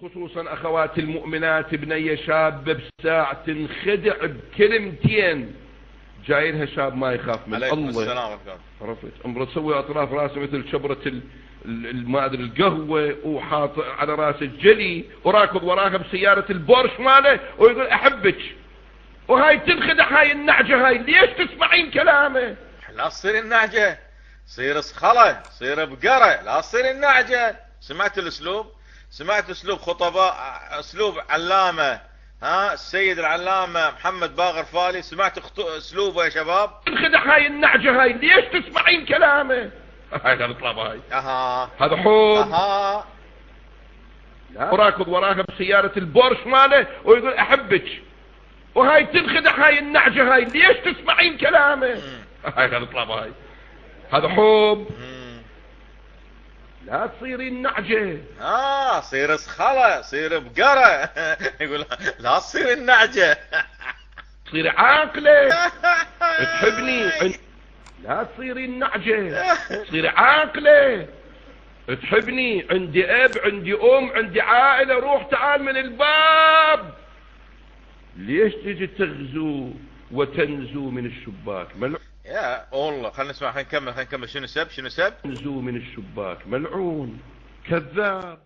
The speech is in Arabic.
خصوصا أخواتي المؤمنات بنية شابة بساعة تنخدع بكلمتين، جايلها شاب ما يخاف من عليكم الله. السلام. عرفت امرأة تسوي أطراف راسه مثل شبرة ما أدري القهوة، وحاط على راسه الجلي، وراكض وراها بسيارة البورش ماله ويقول أحبك، وهاي تنخدع هاي النعجة هاي. ليش تسمعين كلامه؟ لا تصير النعجة، صير صخلة، صير بقرة، لا تصير النعجة. سمعت الاسلوب؟ سمعت اسلوب خطباء، اسلوب علامة، السيد العلامة محمد باقر فالي، سمعت اسلوبه يا شباب؟ تنخدع هاي النعجة هاي. ليش تسمعين كلامه؟ هاي الطلب هاي. هذا حب. وراكض وراها بسيارة البورش ماله ويقول أحبك، وهاي تنخدع هاي النعجة هاي. ليش تسمعين كلامه؟ هاي الطلب هاي. هذا حب. لا تصيرين نعجة. صير صخلة، صير بقرة. يقول لا تصير النعجة. تصير عاقلة تحبني. لا تصيرين نعجة، تصير عاقلة تحبني. عندي اب، عندي ام، عندي عائلة. روح تعال من الباب. ليش تجي تغزو وتنزو من الشباك؟ يا والله خلينا نسمع، خلينا نكمل شنو سب. تنزو من الشباك، ملعون كذاب.